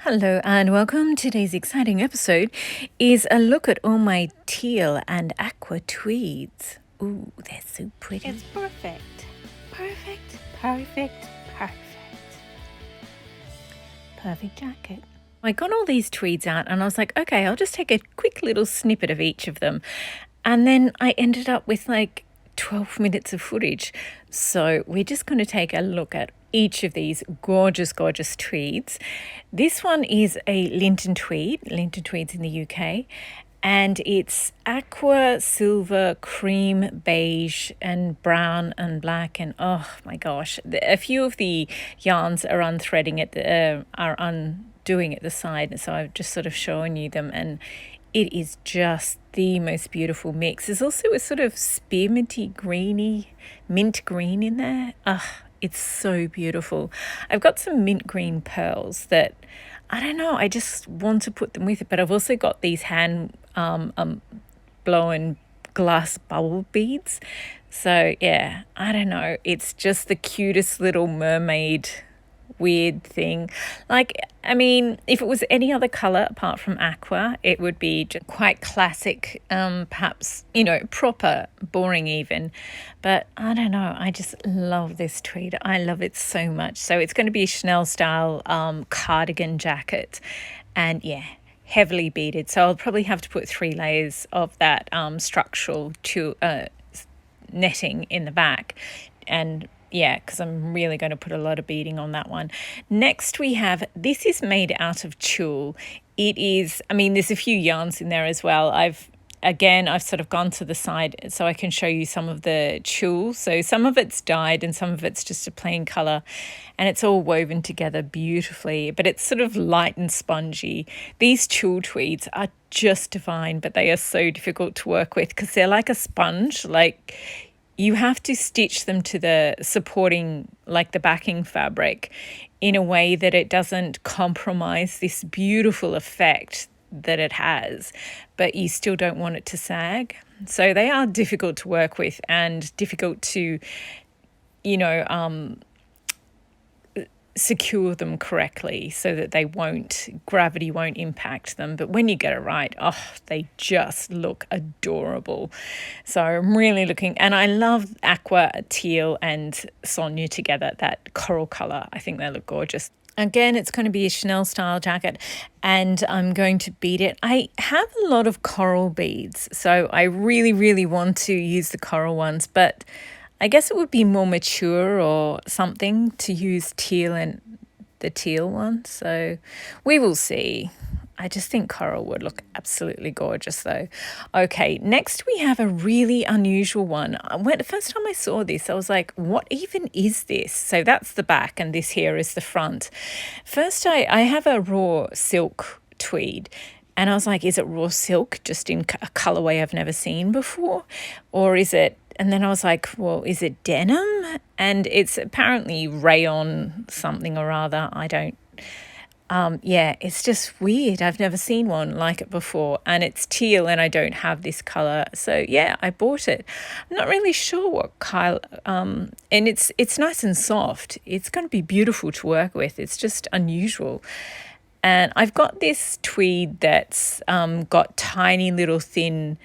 Hello and welcome. Today's exciting episode is a look at all my teal and aqua tweeds. Ooh, they're so pretty. It's perfect. Perfect, perfect, perfect. Perfect jacket. I got all these tweeds out and I was like, okay, I'll just take a quick little snippet of each of them. And then I ended up with like 12 minutes of footage. So we're just going to take a look at each of these gorgeous, gorgeous tweeds. This one is a Linton tweed, Linton tweeds in the UK, and it's aqua, silver, cream, beige, and brown and black. And oh my gosh, a few of the yarns are unthreading are undoing at the side. So I've just sort of shown you them, and it is just the most beautiful mix. There's also a sort of spearminty greeny, mint green in there. It's so beautiful. I've got some mint green pearls that, I don't know, I just want to put them with it. But I've also got these hand blown glass bubble beads. So yeah, I don't know. It's just the cutest little mermaid weird thing. Like, I mean, if it was any other color apart from aqua, it would be just quite classic, perhaps, proper, boring even. But I don't know, I just love this tweed. I love it so much. So it's going to be a Chanel style cardigan jacket, and yeah, heavily beaded. So I'll probably have to put 3 layers of that structural netting in the back, and yeah, because I'm really going to put a lot of beading on that one. Next we have, this is made out of tulle. It is, I mean, there's a few yarns in there as well. I've sort of gone to the side so I can show you some of the tulle. So some of it's dyed and some of it's just a plain colour, and it's all woven together beautifully, but it's sort of light and spongy. These tulle tweeds are just divine, but they are so difficult to work with because they're like a sponge. Like, you have to stitch them to the supporting, like the backing fabric, in a way that it doesn't compromise this beautiful effect that it has, but you still don't want it to sag. So they are difficult to work with and difficult to, secure them correctly so that gravity won't impact them. But when you get it right, they just look adorable. So I'm really looking, and I love aqua, teal and Sonia together, that coral color. I think they look gorgeous. Again, it's going to be a Chanel style jacket, and I'm going to bead it. I have a lot of coral beads, so I really, really want to use the coral ones, but I guess it would be more mature or something to use teal and the teal one. So we will see. I just think coral would look absolutely gorgeous though. Okay, next we have a really unusual one. The first time I saw this, I was like, what even is this? So that's the back and this here is the front. First, I have a raw silk tweed. And I was like, is it raw silk just in a colorway I've never seen before? Or is it, and then I was like, well, is it denim? And it's apparently rayon something or other. I don't, it's just weird. I've never seen one like it before. And it's teal and I don't have this color. So yeah, I bought it. I'm not really sure what color, and it's nice and soft. It's going to be beautiful to work with. It's just unusual. And I've got this tweed that's got tiny little thin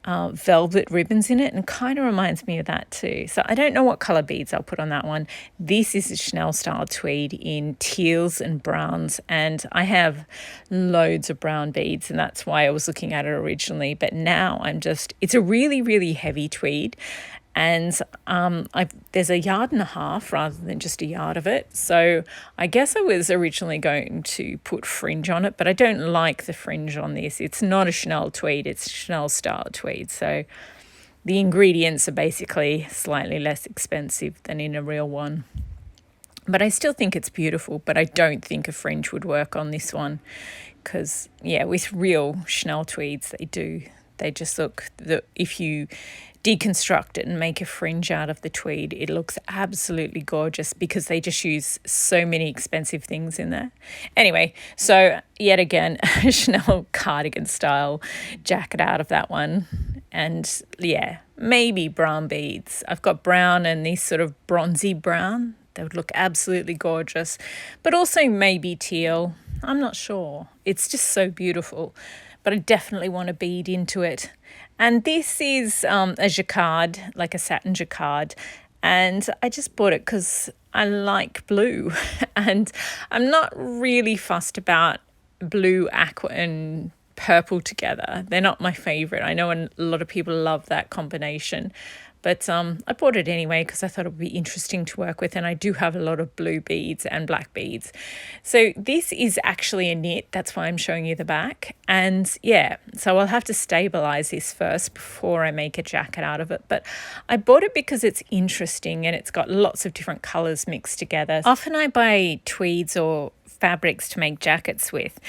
velvet ribbons in it, and kind of reminds me of that too. So I don't know what colour beads I'll put on that one. This is a Chanel style tweed in teals and browns, and I have loads of brown beads, and that's why I was looking at it originally. But now it's a really, really heavy tweed. And there's a 1.5 yards rather than just a yard of it. So I guess I was originally going to put fringe on it, but I don't like the fringe on this. It's not a Chanel tweed, it's Chanel style tweed. So the ingredients are basically slightly less expensive than in a real one. But I still think it's beautiful, but I don't think a fringe would work on this one because, yeah, with real Chanel tweeds, they just look, if you deconstruct it and make a fringe out of the tweed, it looks absolutely gorgeous because they just use so many expensive things in there. Anyway, so yet again, a Chanel cardigan style jacket out of that one. And yeah, maybe brown beads. I've got brown and these sort of bronzy brown. They would look absolutely gorgeous, but also maybe teal. I'm not sure. It's just so beautiful, but I definitely want to bead into it. And this is a jacquard, like a satin jacquard. And I just bought it because I like blue. And I'm not really fussed about blue, aqua, and purple together. They're not my favorite. I know a lot of people love that combination. But I bought it anyway because I thought it would be interesting to work with. And I do have a lot of blue beads and black beads. So this is actually a knit. That's why I'm showing you the back. And yeah, so I'll have to stabilize this first before I make a jacket out of it. But I bought it because it's interesting and it's got lots of different colors mixed together. Often I buy tweeds or fabrics to make jackets with,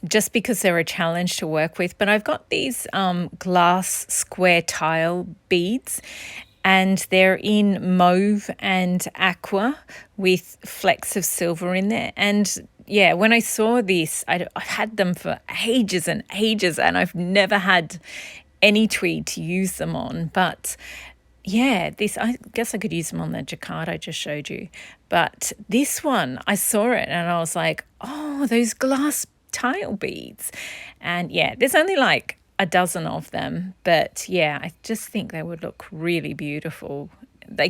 just because they're a challenge to work with. But I've got these glass square tile beads, and they're in mauve and aqua with flecks of silver in there. And yeah, when I saw this, I've had them for ages and ages, and I've never had any tweed to use them on. But yeah, this, I guess I could use them on the jacquard I just showed you. But this one, I saw it and I was like, oh, those glass tile beads. And yeah, there's only like a dozen of them, but yeah, I just think they would look really beautiful. They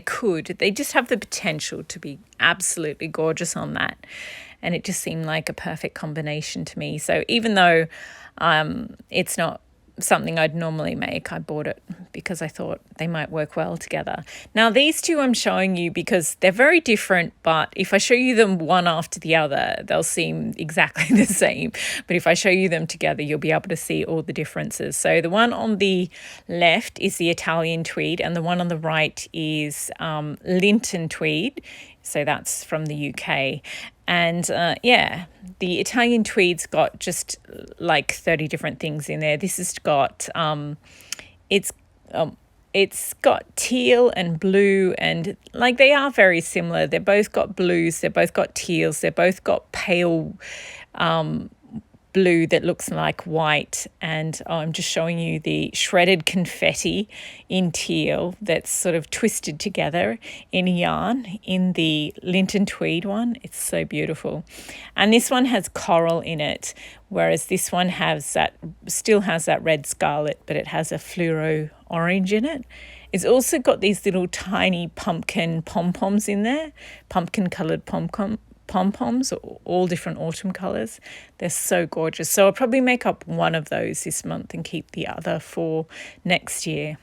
just have the potential to be absolutely gorgeous on that, and it just seemed like a perfect combination to me. So even though it's not something I'd normally make, I bought it because I thought they might work well together. Now these two I'm showing you because they're very different, but if I show you them one after the other, they'll seem exactly the same. But if I show you them together, you'll be able to see all the differences. So the one on the left is the Italian tweed, and the one on the right is Linton tweed. So that's from the UK. And yeah, the Italian tweed's got just like 30 different things in there. This has got, it's got teal and blue, and like they are very similar. They've both got blues, they've both got teals, they've both got pale blue that looks like white. And I'm just showing you the shredded confetti in teal that's sort of twisted together in yarn in the Linton tweed one. It's so beautiful. And this one has coral in it, whereas this one still has that red scarlet, but it has a fluoro orange in it. It's also got these little tiny pumpkin pom-poms in there, pumpkin coloured pom-poms, all different autumn colours. They're so gorgeous. So I'll probably make up one of those this month and keep the other for next year.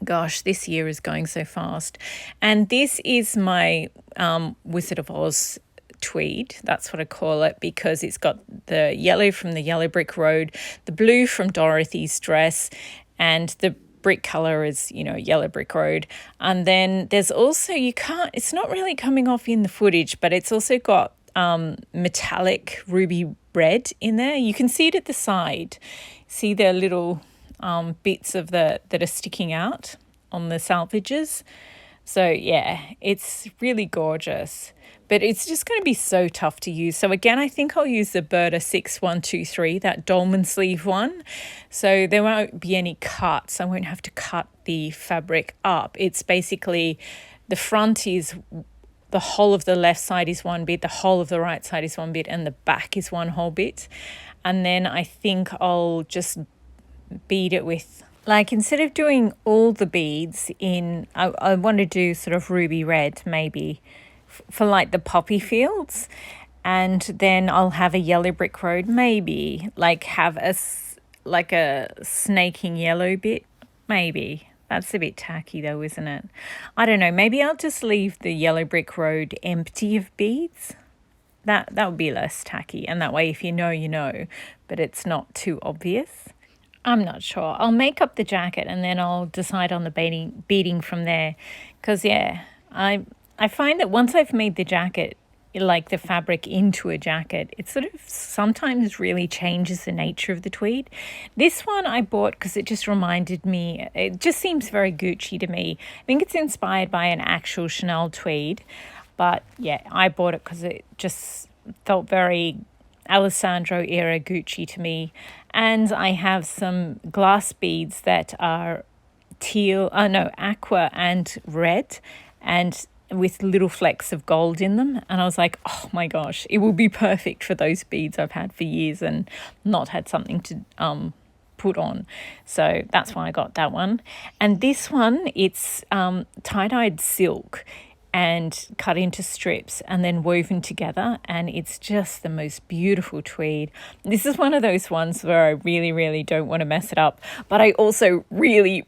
Gosh, this year is going so fast. And this is my Wizard of Oz tweed. That's what I call it, because it's got the yellow from the Yellow Brick Road, the blue from Dorothy's dress, and the brick color is, Yellow Brick Road. And then there's also, it's not really coming off in the footage, but it's also got metallic ruby red in there. You can see it at the side. See the little bits of that are sticking out on the salvages. So yeah, it's really gorgeous, but it's just going to be so tough to use. So again, I think I'll use the Berta 6123, that dolman sleeve one. So there won't be any cuts. I won't have to cut the fabric up. It's basically, the front is, the whole of the left side is one bit, the whole of the right side is one bit, and the back is one whole bit. And then I think I'll just bead it with, like, instead of doing all the beads in, I want to do sort of ruby red maybe for like the poppy fields, and then I'll have a Yellow Brick Road, maybe like have a snaking yellow bit. Maybe that's a bit tacky though, isn't it? I don't know, maybe I'll just leave the Yellow Brick Road empty of beads. That would be less tacky, and that way if you know, but it's not too obvious. I'm not sure. I'll make up the jacket and then I'll decide on the beading from there. Because, yeah, I find that once I've made the jacket, like the fabric into a jacket, it sort of sometimes really changes the nature of the tweed. This one I bought because it just reminded me, it just seems very Gucci to me. I think it's inspired by an actual Chanel tweed. But, yeah, I bought it because it just felt very Alessandro era Gucci to me. And I have some glass beads that are aqua and red, and with little flecks of gold in them. And I was like, oh my gosh, it will be perfect for those beads I've had for years and not had something to put on. So that's why I got that one. And this one, it's tie-dyed silk and cut into strips and then woven together, and it's just the most beautiful tweed. This is one of those ones where I really don't want to mess it up, but I also really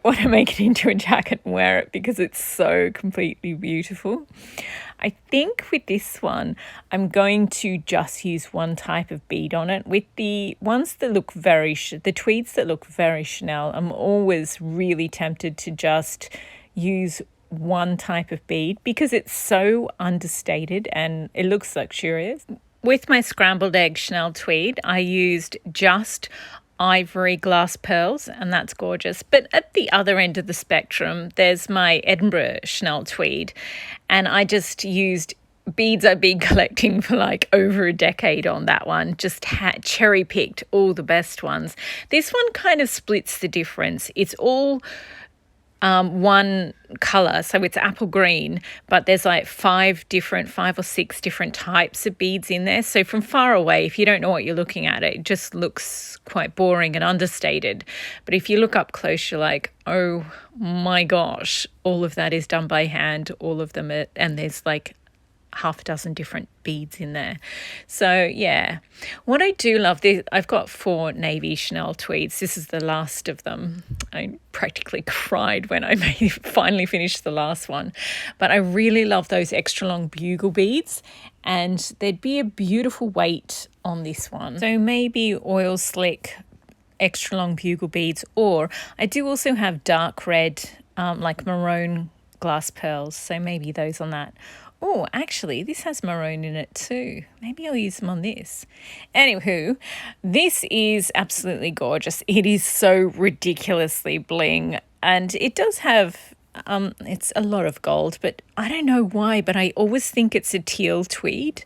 want to make it into a jacket and wear it because it's so completely beautiful. I think with this one, I'm going to just use one type of bead on it. With the ones that look the tweeds that look very Chanel, I'm always really tempted to just use one type of bead because it's so understated and it looks luxurious. With my scrambled egg Chanel tweed, I used just ivory glass pearls, and that's gorgeous. But at the other end of the spectrum, there's my Edinburgh Chanel tweed, and I just used beads I've been collecting for like over a decade on that one. Just cherry picked all the best ones. This one kind of splits the difference. It's all one color, so it's apple green, but there's like 5 or 6 different types of beads in there. So from far away, if you don't know what you're looking at, it just looks quite boring and understated. But if you look up close, you're like, oh my gosh, all of that is done by hand, all of them and there's like half a dozen different beads in there. So yeah, what I do love, I've got 4 navy Chanel tweeds. This is the last of them. I practically cried when I finally finished the last one, but I really love those extra long bugle beads, and there'd be a beautiful weight on this one. So maybe oil slick extra long bugle beads, or I do also have dark red like maroon glass pearls, so maybe those on that. Oh, actually, this has maroon in it too. Maybe I'll use them on this. Anywho, this is absolutely gorgeous. It is so ridiculously bling, and it does have, it's a lot of gold, but I don't know why, but I always think it's a teal tweed.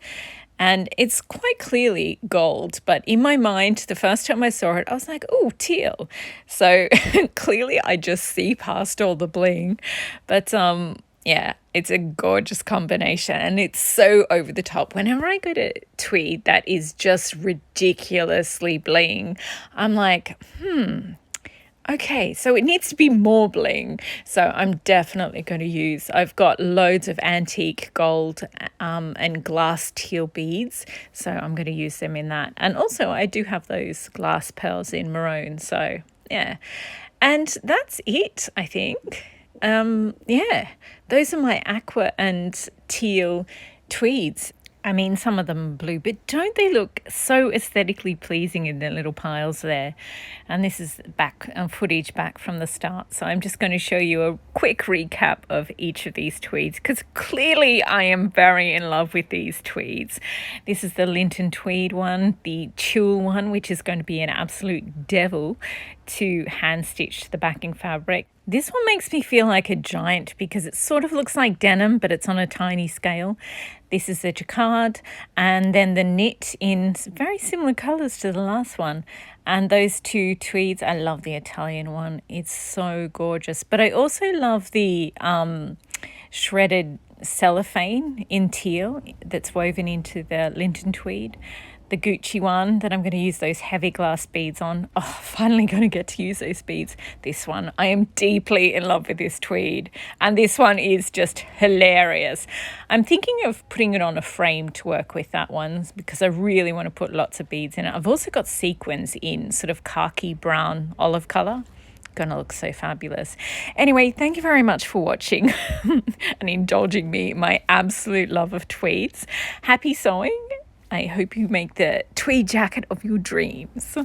And it's quite clearly gold, but in my mind, the first time I saw it, I was like, oh, teal. So clearly I just see past all the bling. But yeah, it's a gorgeous combination, and it's so over the top. Whenever I go to tweed that is just ridiculously bling, I'm like, okay, so it needs to be more bling. So I'm definitely going to use, I've got loads of antique gold and glass teal beads, so I'm going to use them in that. And also I do have those glass pearls in maroon, so yeah. And that's it, I think. Yeah, those are my aqua and teal tweeds. I mean, some of them are blue, but don't they look so aesthetically pleasing in their little piles there? And this is footage back from the start. So I'm just going to show you a quick recap of each of these tweeds, because clearly I am very in love with these tweeds. This is the Linton tweed one, the tulle one, which is going to be an absolute devil to hand stitch the backing fabric. This one makes me feel like a giant because it sort of looks like denim, but it's on a tiny scale. This is the jacquard, and then the knit in very similar colours to the last one. And those 2 tweeds, I love the Italian one. It's so gorgeous. But I also love the shredded cellophane in teal that's woven into the Linton tweed. The Gucci one that I'm going to use those heavy glass beads on. Oh, finally going to get to use those beads. This one, I am deeply in love with this tweed. And this one is just hilarious. I'm thinking of putting it on a frame to work with that one because I really want to put lots of beads in it. I've also got sequins in sort of khaki brown olive colour. Gonna look so fabulous. Anyway, thank you very much for watching and indulging me in my absolute love of tweeds. Happy sewing. I hope you make the tweed jacket of your dreams.